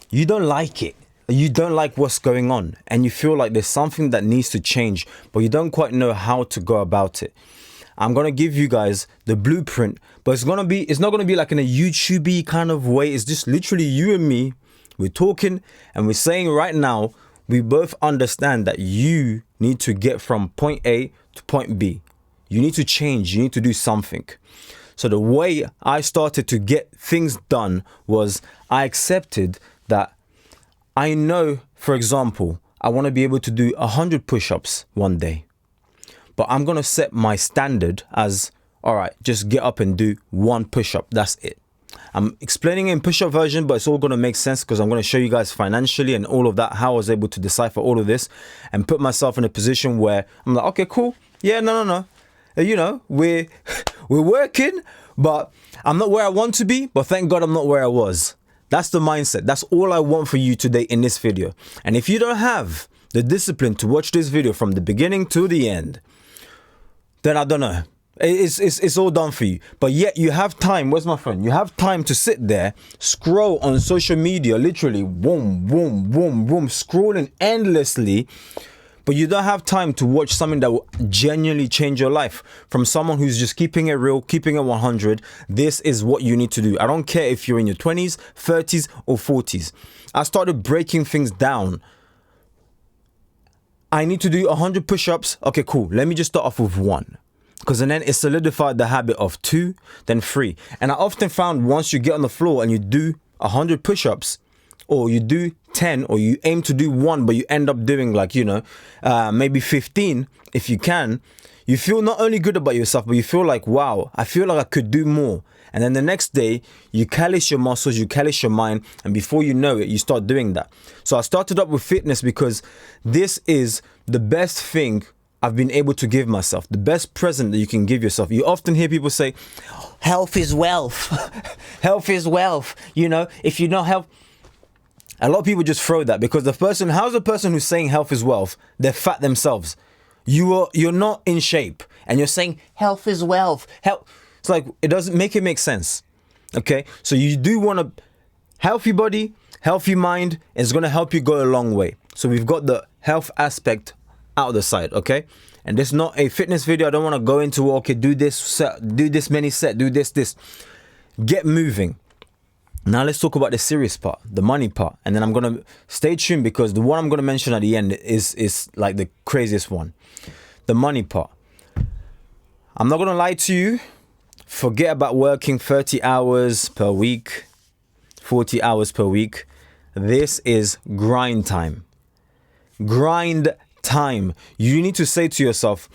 you don't like it. You don't like what's going on, and you feel like there's something that needs to change, but you don't quite know how to go about it. I'm gonna give you guys the blueprint, but it's not gonna be like in a YouTubey kind of way. It's just literally you and me. We're talking and we're saying right now, we both understand that you need to get from point A to point B. You need to change, you need to do something. So the way I started to get things done was I accepted that I know, for example, I want to be able to do 100 push-ups one day. But I'm going to set my standard as, all right, just get up and do one push-up. That's it. I'm explaining in push-up version, but it's all going to make sense because I'm going to show you guys financially and all of that, how I was able to decipher all of this and put myself in a position where I'm like, okay, cool. Yeah, no. You know, we're working, but I'm not where I want to be, but thank God I'm not where I was. That's the mindset. That's all I want for you today in this video. And if you don't have the discipline to watch this video from the beginning to the end, then I don't know. It's all done for you. But yet you have time. Where's my phone? You have time to sit there, scroll on social media, literally, boom, scrolling endlessly. But you don't have time to watch something that will genuinely change your life. From someone who's just keeping it real, keeping it 100, this is what you need to do. I don't care if you're in your 20s, 30s, or 40s. I started breaking things down. I need to do 100 push-ups. Okay, cool. Let me just start off with 1. Because then it solidified the habit of 2, then 3. And I often found once you get on the floor and you do 100 push-ups, or you do 10, or you aim to do 1, but you end up doing like, maybe 15, if you can, you feel not only good about yourself, but you feel like, wow, I feel like I could do more. And then the next day, you callous your muscles, you callous your mind, and before you know it, you start doing that. So I started up with fitness because this is the best thing I've been able to give myself, the best present that you can give yourself. You often hear people say, health is wealth. Health is wealth. If you don't have... A lot of people just throw that because how's the person who's saying health is wealth? They're fat themselves. You're not in shape and you're saying health is wealth. It's like, it doesn't make sense. Okay. So you do want a healthy body, healthy mind is going to help you go a long way. So we've got the health aspect out of the side. Okay. And this is not a fitness video. I don't want to go into, okay, do this set, do this many set, do this. Get moving. Now let's talk about the serious part, the money part, and then I'm gonna stay tuned because the one I'm gonna mention at the end is like the craziest one, the money part. I'm not gonna lie to you. Forget about working 30 hours per week, 40 hours per week. This is grind time. Grind time. You need to say to yourself,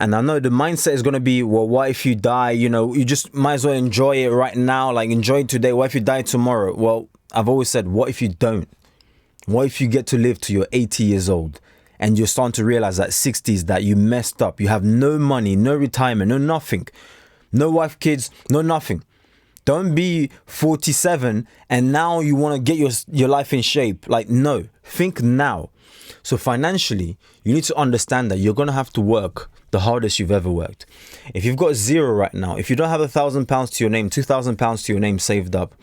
and I know the mindset is going to be, well, what if you die? You just might as well enjoy it right now. Like, enjoy it today. What if you die tomorrow? Well, I've always said, what if you don't? What if you get to live to your 80 years old and you're starting to realize at 60s that you messed up? You have no money, no retirement, no nothing. No wife, kids, no nothing. Don't be 47 and now you want to get your life in shape. Like, no. Think now. So financially, you need to understand that you're going to have to work the hardest you've ever worked. If you've got 0 right now, if you don't have £1,000 to your name, £2,000 to your name saved up,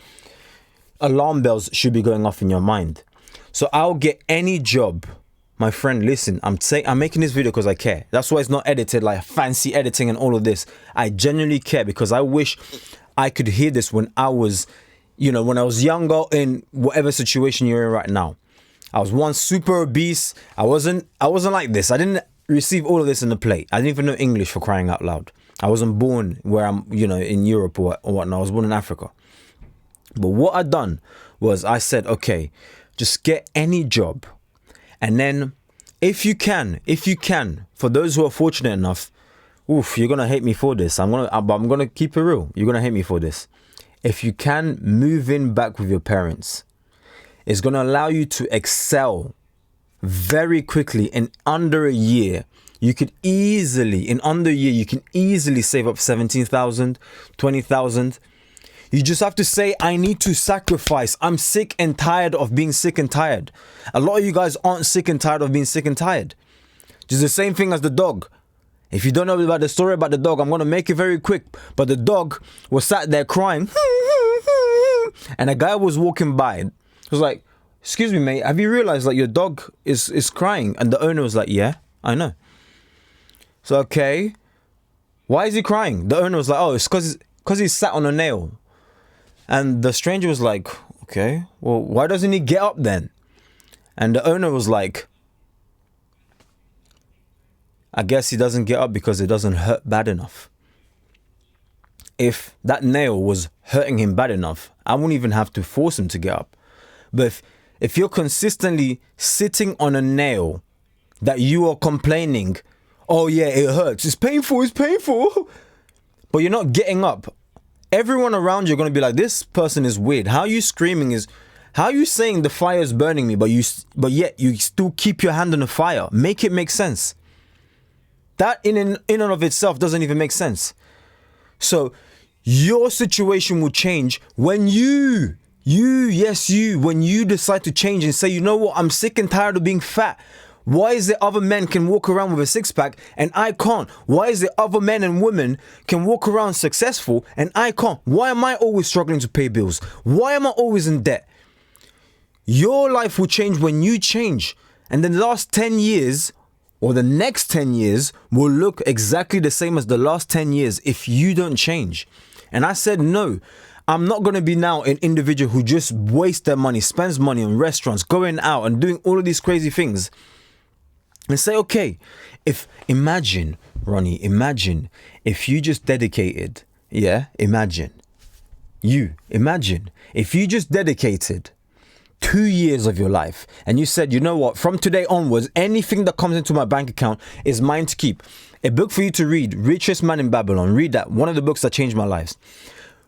alarm bells should be going off in your mind. So I'll get any job. My friend, listen, I'm making this video because I care. That's why it's not edited like fancy editing and all of this. I genuinely care because I wish I could hear this when I was, when I was younger in whatever situation you're in right now. I was once super obese. I wasn't like this. I didn't receive all of this in the plate. I didn't even know English, for crying out loud. I wasn't born where I'm, in Europe or whatnot. I was born in Africa. But what I done was I said, okay, just get any job. And then if you can, for those who are fortunate enough, you're going to hate me for this. I'm going to keep it real. You're going to hate me for this. If you can move in back with your parents, it's going to allow you to excel very quickly. In under a year, you can easily save up 17,000, 20,000. You just have to say, I need to sacrifice. I'm sick and tired of being sick and tired. A lot of you guys aren't sick and tired of being sick and tired. Just the same thing as the dog. If you don't know about the story about the dog, I'm going to make it very quick. But the dog was sat there crying. And a guy was walking by. was like, excuse me, mate, have you realized like your dog is crying? And the owner was like, yeah, I know. So, okay, why is he crying? The owner was like, oh, it's because he's sat on a nail. And the stranger was like, okay, well, why doesn't he get up then? And the owner was like, I guess he doesn't get up because it doesn't hurt bad enough. If that nail was hurting him bad enough, I wouldn't even have to force him to get up. But if you're consistently sitting on a nail that you are complaining, oh yeah, it hurts, it's painful, but you're not getting up, everyone around you are going to be like, this person is weird. How are you screaming how are you saying the fire is burning me, but yet you still keep your hand on the fire? Make it make sense. That in and of itself doesn't even make sense. So your situation will change when when you decide to change and say, you know what, I'm sick and tired of being fat. Why is it other men can walk around with a six-pack and I can't? Why is it other men and women can walk around successful and I can't? Why am I always struggling to pay bills? Why am I always in debt? Your life will change when you change. And the last 10 years or the next 10 years will look exactly the same as the last 10 years if you don't change. And I said, no, I'm not going to be now an individual who just wastes their money, spends money on restaurants, going out and doing all of these crazy things. And say, okay, imagine if you just dedicated, imagine if you just dedicated 2 years of your life and you said, you know what, from today onwards, anything that comes into my bank account is mine to keep. A book for you to read, Richest Man in Babylon. Read that. One of the books that changed my life.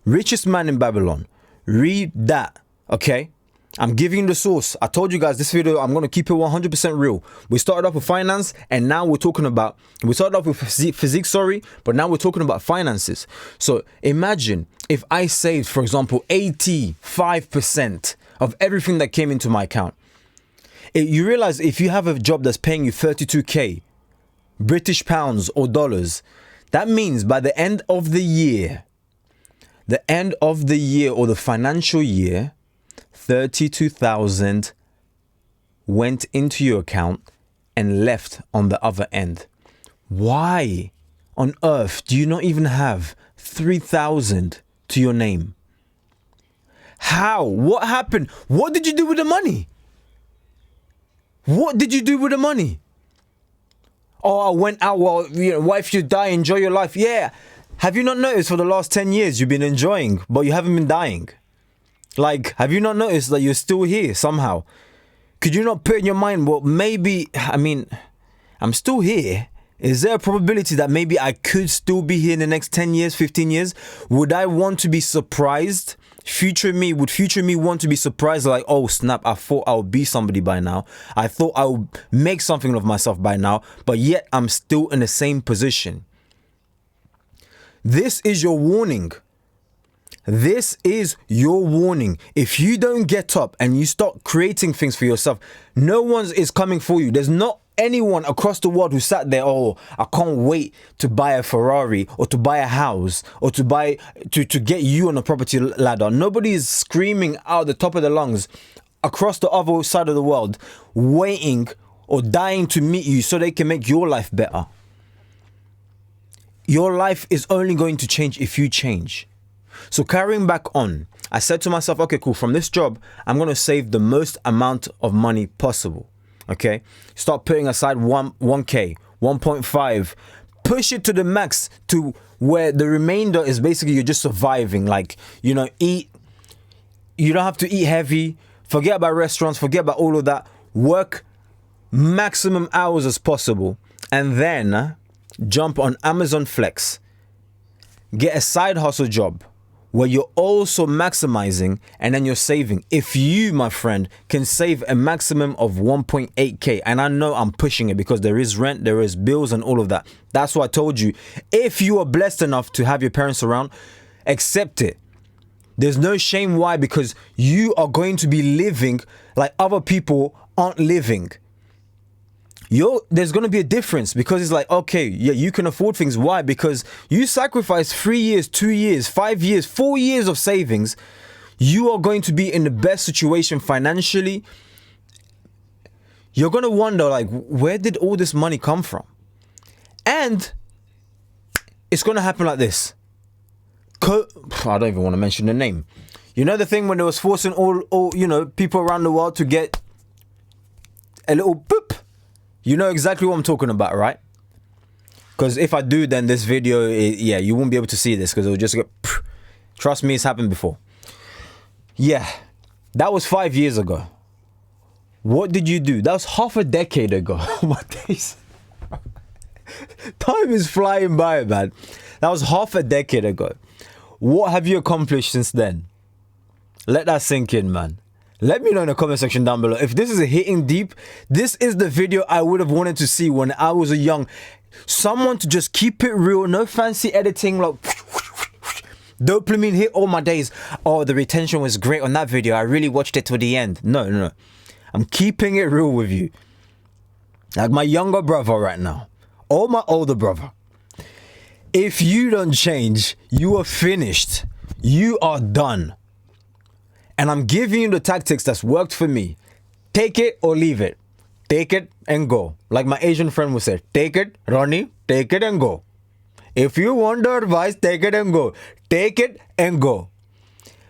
Richest Man in Babylon. Read that, okay? I'm giving you the source. I told you guys this video, I'm going to keep it 100% real. We started off with finance and now we started off with physique, but now we're talking about finances. So imagine if I saved, for example, 85% of everything that came into my account. You realize if you have a job that's paying you 32k, British pounds or dollars, that means by the end of the year or the financial year, 32,000 went into your account and left on the other end. Why on earth do you not even have 3,000 to your name? How? What happened? What did you do with the money? What did you do with the money? Oh, I went out. Well, what if you die? Enjoy your life. Yeah. Have you not noticed for the last 10 years you've been enjoying, but you haven't been dying? Like, have you not noticed that you're still here somehow? Could you not put in your mind, well, maybe, I'm still here. Is there a probability that maybe I could still be here in the next 10 years, 15 years? Would I want to be surprised? Would future me want to be surprised, like, oh snap, I thought I would be somebody by now. I thought I would make something of myself by now, but yet I'm still in the same position. This is your warning. This is your warning. If you don't get up and you start creating things for yourself, no one is coming for you. There's not anyone across the world who sat there, oh, I can't wait to buy a Ferrari or to buy a house or to get you on a property ladder. Nobody is screaming out the top of their lungs across the other side of the world, waiting or dying to meet you so they can make your life better. Your life is only going to change if you change. So carrying back on, I said to myself, okay, cool. From this job, I'm going to save the most amount of money possible. Okay. Start putting aside 1K, 1.5, push it to the max to where the remainder is basically you're just surviving. Like, you don't have to eat heavy. Forget about restaurants. Forget about all of that. Work maximum hours as possible. And then jump on Amazon Flex. Get a side hustle job where you're also maximizing and then you're saving. If you, my friend, can save a maximum of 1.8k, and I know I'm pushing it because there is rent, there is bills and all of that. That's why I told you, if you are blessed enough to have your parents around, accept it. There's no shame. Why? Because you are going to be living like other people aren't living. There's going to be a difference because it's like, okay, yeah, you can afford things. Why? Because you sacrificed 3 years, 2 years, 5 years, 4 years of savings. you are going to be in the best situation financially. You're going to wonder, like, where did all this money come from? And it's going to happen like this. I don't even want to mention the name. You know the thing when they was forcing all people around the world to get a little boop? You know exactly what I'm talking about, right? Because if I do, then this video, you won't be able to see this because it'll just go. Trust me, it's happened before. Yeah, that was 5 years ago. What did you do? That was half a decade ago. My days. Time is flying by, man. That was half a decade ago. What have you accomplished since then? Let that sink in, man. Let me know in the comment section down below. If this is hitting deep, this is the video I would have wanted to see when I was a young. Someone to just keep it real, no fancy editing, like dopamine hit all my days. Oh, the retention was great on that video. I really watched it to the end. No. I'm keeping it real with you. Like my younger brother right now, or my older brother. If you don't change, you are finished. You are done. And I'm giving you the tactics that's worked for me. Take it or leave it. Take it and go. Like my Asian friend would say, take it, Ronnie, take it and go. If you want the advice, take it and go. Take it and go.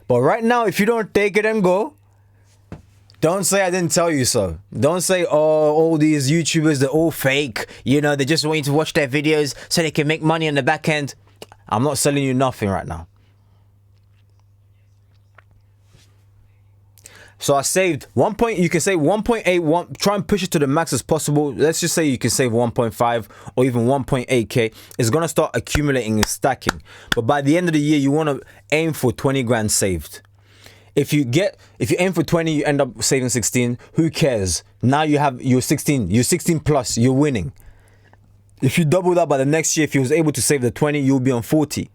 But right now, if you don't take it and go, don't say I didn't tell you so. Don't say, oh, all these YouTubers, they're all fake. You know, they just want you to watch their videos so they can make money on the back end. I'm not selling you nothing right now. So I saved you can say 1.8, try and push it to the max as possible. Let's just say you can save 1.5 or even 1.8k. It's going to start accumulating and stacking. But by the end of the year, you want to aim for 20 grand saved. If you aim for 20, you end up saving 16. Who cares? Now you're 16. You're 16 plus. You're winning. If you double that by the next year, if you was able to save the 20, you'll be on 40.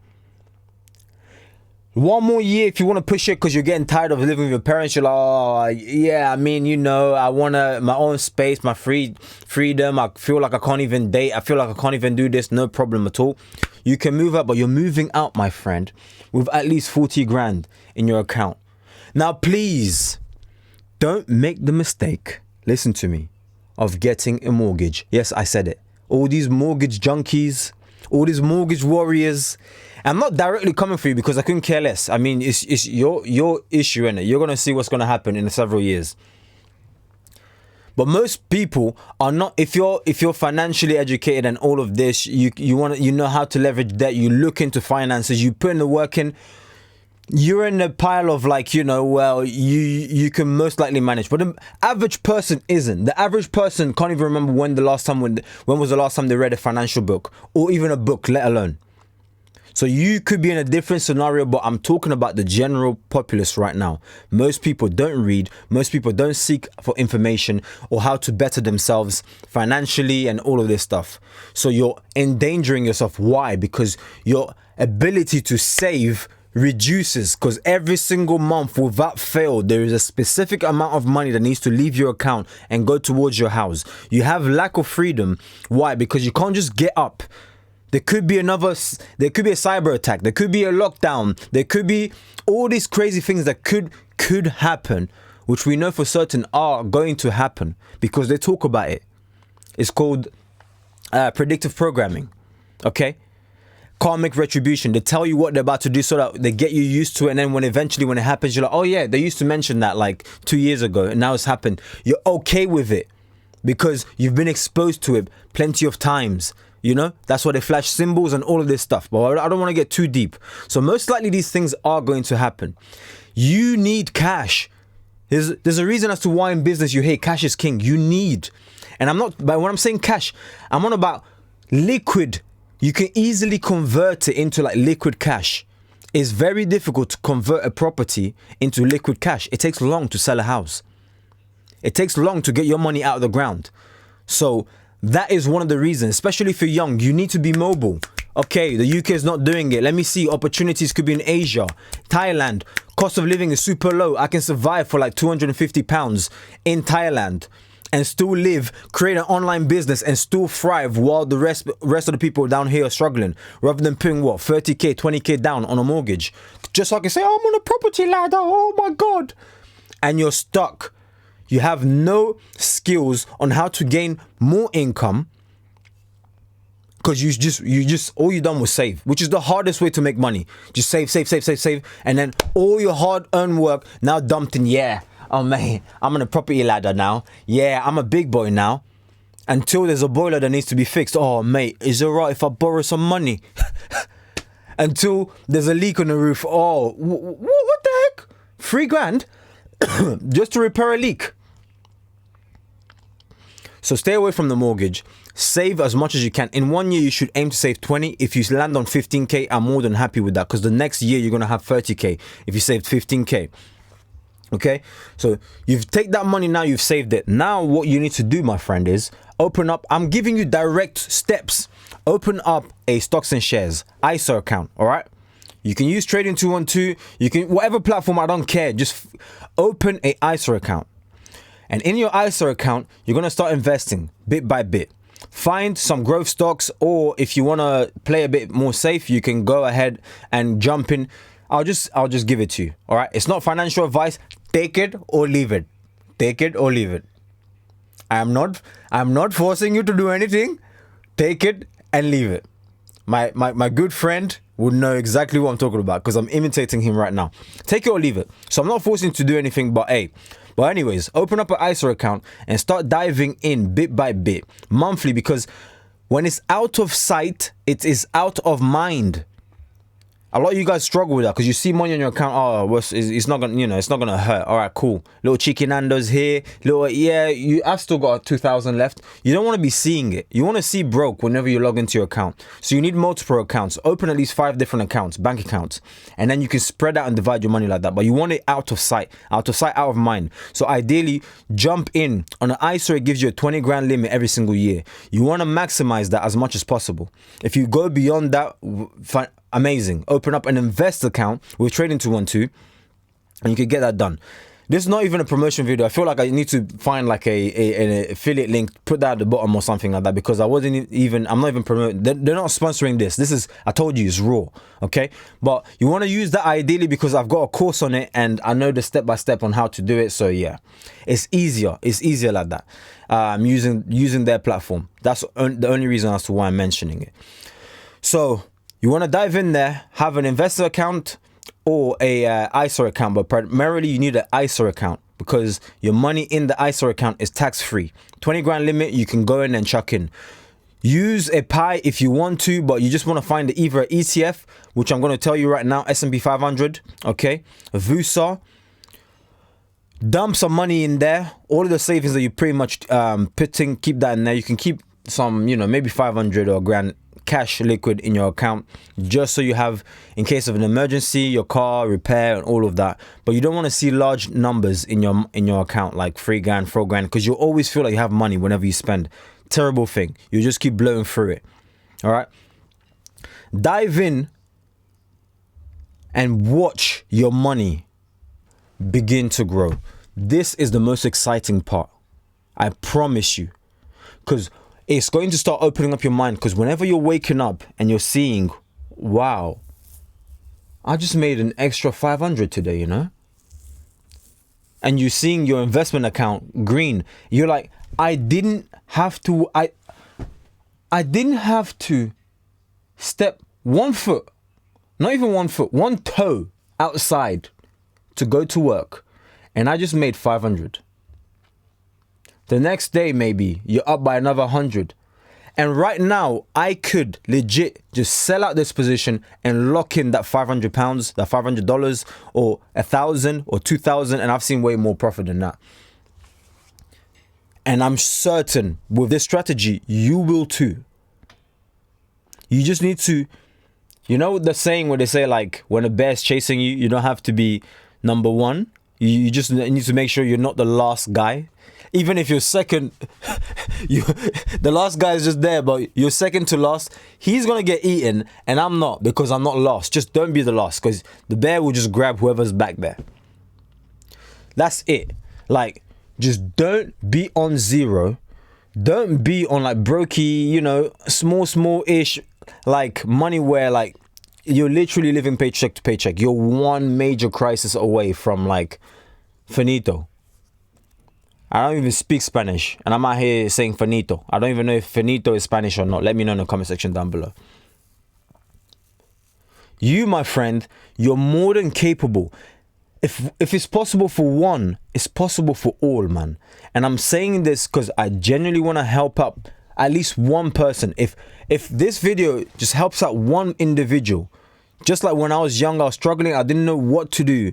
One more year if you want to push it because you're getting tired of living with your parents. You're like, oh, yeah, I mean, you know, I want my own space, my freedom. I feel like I can't even date. I feel like I can't even do this. No problem at all. You can move out, but you're moving out, my friend, with at least 40 grand in your account. Now, please, don't make the mistake, listen to me, of getting a mortgage. Yes, I said it. All these mortgage junkies, all these mortgage warriors. I'm not directly coming for you because I couldn't care less. I mean, it's your issue, innit? You're going to see what's going to happen in several years. But most people are not. If you're financially educated and all of this, you know how to leverage debt. You look into finances. You put in the work in. You're in a pile of like, you know, well, you can most likely manage. But the average person isn't. The average person can't even remember when was the last time they read a financial book or even a book, let alone. So you could be in a different scenario, but I'm talking about the general populace right now. Most people don't read. Most people don't seek for information or how to better themselves financially and all of this stuff. So you're endangering yourself. Why? Because your ability to save reduces, because every single month without fail there is a specific amount of money that needs to leave your account and go towards your house. You have lack of freedom. Why? Because you can't just get up. There could be a cyber attack. There could be a lockdown. There could be all these crazy things that could happen, which we know for certain are going to happen because they talk about it. It's called predictive programming. Okay? Karmic retribution. They tell you what they're about to do so that they get you used to it, and then when it happens, you're like, oh yeah, they used to mention that like 2 years ago and now it's happened. You're okay with it because you've been exposed to it plenty of times. You know, that's why they flash symbols and all of this stuff. But I don't want to get too deep. So most likely these things are going to happen. You need cash. There's a reason as to why in business you hear cash is king. You need. And but when I'm saying cash, I'm on about liquid. You can easily convert it into like liquid cash. It's very difficult to convert a property into liquid cash. It takes long to sell a house. It takes long to get your money out of the ground. So that is one of the reasons, especially if you're young, you need to be mobile. Okay, the UK is not doing it. Let me see. Opportunities could be in Asia, Thailand. Cost of living is super low. I can survive for like £250 in Thailand. and still live, create an online business and still thrive while the rest of the people down here are struggling, rather than putting what, 30k, 20k down on a mortgage, just so I can say, oh, I'm on a property ladder, oh my god, and you're stuck. You have no skills on how to gain more income because you just all you done was save, which is the hardest way to make money. Just save, and then all your hard-earned work now dumped in. Yeah, oh man, I'm on a property ladder now. Yeah, I'm a big boy now. Until there's a boiler that needs to be fixed. Oh mate, is it right if I borrow some money? Until there's a leak on the roof. Oh, what the heck? $3,000 just to repair a leak. So stay away from the mortgage. Save as much as you can. In 1 year, you should aim to save 20. If you land on 15k, I'm more than happy with that, because the next year you're gonna have 30k if you saved 15k. Okay, so you've take that money now, you've saved it. Now what you need to do, my friend, is open up. I'm giving you direct steps. Open up a stocks and shares ISA account. All right. You can use Trading 212. You can whatever platform. I don't care. Just open a ISA account. And in your ISA account, you're going to start investing bit by bit. Find some growth stocks, or if you want to play a bit more safe, you can go ahead and jump in. I'll just give it to you. All right. It's not financial advice. Take it or leave it. Take it or leave it. I'm not forcing you to do anything. Take it and leave it. My good friend would know exactly what I'm talking about, because I'm imitating him right now. Take it or leave it. So I'm not forcing you to do anything, but hey. But anyways, open up an ISA account and start diving in bit by bit, monthly, because when it's out of sight, it is out of mind. A lot of you guys struggle with that because you see money on your account. Oh, it's not gonna, it's not gonna hurt. All right, cool. Little cheeky Nando's here. I've still got 2,000 left. You don't want to be seeing it. You want to see broke whenever you log into your account. So you need multiple accounts. Open at least 5 different accounts, bank accounts, and then you can spread out and divide your money like that. But you want it out of sight, out of mind. So ideally, jump in on an ISA. It gives you a 20 grand limit every single year. You want to maximize that as much as possible. If you go beyond that, amazing. Open up an invest account with Trading 212 and you can get that done. This is not even a promotion video. I feel like I need to find like an affiliate link, put that at the bottom or something like that, because I'm not even promoting. They're not sponsoring this. This is, I told you, it's raw. Okay. But you want to use that ideally because I've got a course on it and I know the step-by-step on how to do it. So yeah, it's easier. It's easier like that. Using their platform. That's the only reason as to why I'm mentioning it. So you want to dive in there, have an investor account or a ISA account, but primarily you need an ISA account because your money in the ISA account is tax-free. 20 grand limit, you can go in and chuck in. Use a PI if you want to, but you just want to find either an ETF, which I'm going to tell you right now, S&P 500, okay, VUSA. Dump some money in there. All of the savings that you pretty much putting, keep that in there. You can keep some, maybe 500 or grand cash liquid in your account, just so you have in case of an emergency, your car repair and all of that. But you don't want to see large numbers in your account, like $3,000, $4,000, because you'll always feel like you have money whenever you spend. Terrible thing. You just keep blowing through it. All right. Dive in and watch your money begin to grow. This is the most exciting part. I promise you, because it's going to start opening up your mind, because whenever you're waking up and you're seeing, wow, I just made an extra 500 today, and you're seeing your investment account green, you're like, I didn't have to step 1 foot, not even 1 foot, 1 toe outside to go to work, and I just made 500. The next day, maybe you're up by another 100. And right now, I could legit just sell out this position and lock in that £500, that $500, or 1,000 or 2,000. And I've seen way more profit than that. And I'm certain with this strategy, you will too. You just need to, the saying where they say, like, when a bear's chasing you, you don't have to be number one. You just need to make sure you're not the last guy. Even if you're second, the last guy is just there, but you're second to last, he's going to get eaten, and I'm not, because I'm not last. Just don't be the last, because the bear will just grab whoever's back there. That's it. Like, just don't be on zero. Don't be on like brokey, you know, small-ish like money where like you're literally living paycheck to paycheck. You're one major crisis away from like finito. I don't even speak Spanish and I'm out here saying finito. I don't even know if finito is Spanish or not. Let me know in the comment section down below. You, my friend, you're more than capable. If it's possible for one, it's possible for all, man. And I'm saying this because I genuinely want to help out at least one person. If this video just helps out one individual, just like when I was young, I was struggling, I didn't know what to do,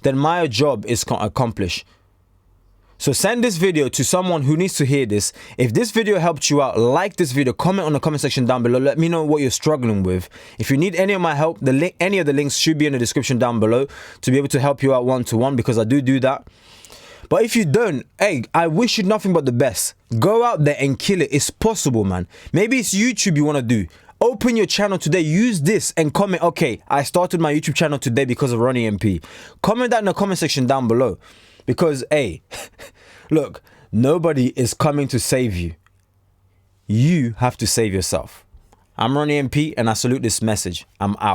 then my job is accomplished. So send this video to someone who needs to hear this. If this video helped you out, like this video, comment on the comment section down below. Let me know what you're struggling with. If you need any of my help, any of the links should be in the description down below to be able to help you out one-to-one, because I do that. But if you don't, hey, I wish you nothing but the best. Go out there and kill it. It's possible, man. Maybe it's YouTube you want to do. Open your channel today, use this and comment, okay, I started my YouTube channel today because of Ronnie MP. Comment that in the comment section down below. Because, hey, look, nobody is coming to save you. You have to save yourself. I'm Ronnie MP and I salute this message. I'm out.